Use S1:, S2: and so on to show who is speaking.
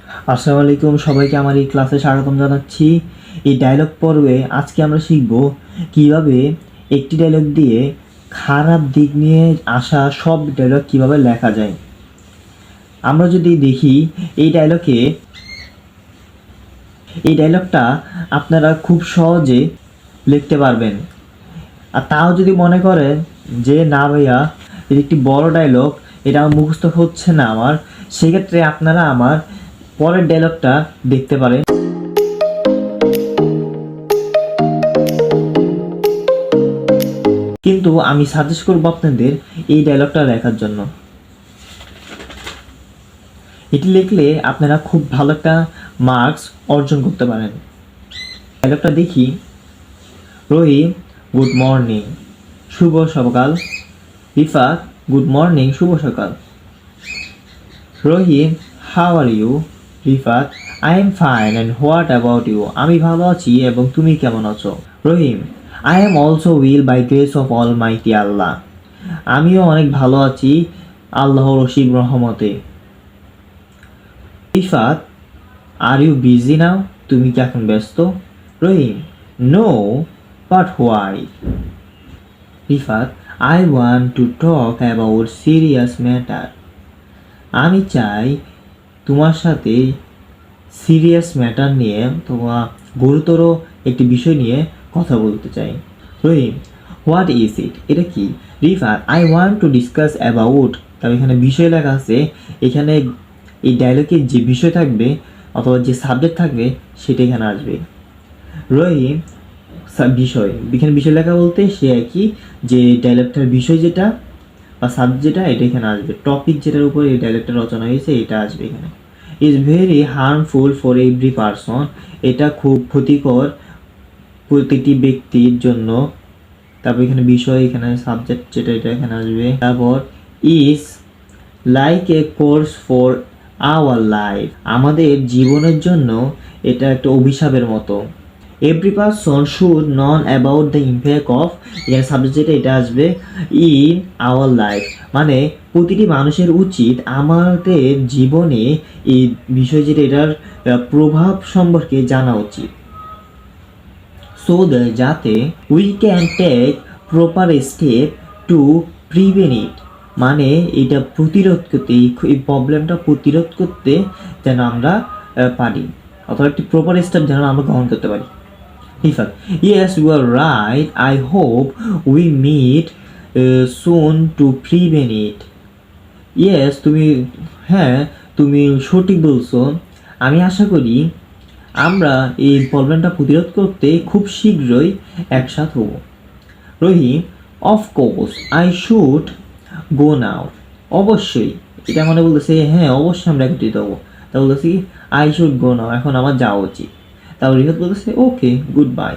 S1: আসসালামু আলাইকুম, সবাইকে আমার এই ক্লাসে স্বাগতম জানাচ্ছি। এই ডায়লগ পর্বে আজকে আমরা শিখব কিভাবে একটি ডায়লগ দিয়ে খারাপ দিক নিয়ে আসা সব ডায়লগ কিভাবে লেখা যায়। আমরা যদি দেখি এই ডায়লগটা আপনারা খুব সহজে লিখতে পারবেন। আর তাও যদি মনে করেন যে না ভাইয়া এটা একটি বড় ডায়লগ, এটা আমার মুখস্থ হচ্ছে না আমার, সেক্ষেত্রে আপনারা আমার পরের ডায়লগটা দেখতে পারেন। কিন্তু আমি সাজেস্ট করব আপনাদের এই ডায়লগটা লেখার জন্য। এটি লিখলে আপনারা খুব ভালো একটা মার্কস অর্জন করতে পারেন। ডায়লগটা দেখি। রহিম, গুড মর্নিং, শুভ সকাল। রিফাত, গুড মর্নিং, শুভ সকাল। Rahim, how are you? Rifat, I am fine and what about you? আমি ভালো আছি এবং তুমি কেমন আছো? Rahim, I am also well by grace of almighty Allah. আমিও অনেক ভালো আছি আল্লাহর অসীম রহমতে। Rifat, are you busy now? তুমি কি এখন ব্যস্ত? Rahim, no, but why? Rifat, I want to talk about serious matter. আমি চাই তোমার সাথে সিরিয়াস ম্যাটার নিয়ে, তোমার গুরুতর একটি বিষয় নিয়ে কথা বলতে চাই। রহিম, হোয়াট ইজ ইট? এটা কি? Rifat, I want to discuss about, তবে এখানে বিষয় লেখা আছে। এখানে এই ডায়লগের যে বিষয় থাকবে অথবা যে সাবজেক্ট থাকবে সেটা এখানে আসবে। রহিম, বিষয়, এখানে বিষয় লেখা বলতে সে একই, যে ডায়লগটার বিষয় যেটা বা সাবজেক্ট যেটা এটা এখানে আসবে। টপিক যেটার উপর এই ডায়লগটা রচনা হয়েছে এটা আসবে এখানে। Is very harmful for every person, এটা খুব ক্ষতিকর প্রতিটি ব্যক্তির জন্য। তারপর এখানে বিষয়, এখানে সাবজেক্ট যেটা এটা এখানে আসবে। তারপর is like a course for our life, আমাদের জীবনের জন্য এটা একটা অভিশাপের মতো। Every person should non about the impact of, এখানে সাবজেক্ট যেটা এটা আসবে ইন আওয়ার লাইফ, মানে প্রতিটি মানুষের উচিত আমাদের জীবনে এই বিষয় যেটা এটার প্রভাব সম্পর্কে জানা উচিত। সো দ্যাট, যাতে we can take proper step to prevent it, মানে এটা প্রতিরোধ করতে, এই প্রবলেমটা প্রতিরোধ করতে যেন আমরা পারি, অথবা একটি প্রপার স্টেপ যেন আমরা গ্রহণ করতে পারি। Rifat, yes you are right, I hope we meet soon to prevent it. Yes, হ্যাঁ তুমি সঠিক বলছো, আমি আশা করি আমরা এই প্রবলেমটা প্রতিরোধ করতে খুব শীঘ্রই একসাথ হব। রহিম, অফকোর্স আই শুড গো নাও, অবশ্যই, এটা মানে বলতেছে হ্যাঁ অবশ্যই আমরা একত্রিত হবো। তা বলতেছি আই শুড গো নাও, এখন আমার যাওয়া উচিত। তারপর রিফাত বলতেছে ওকে, গুড বাই।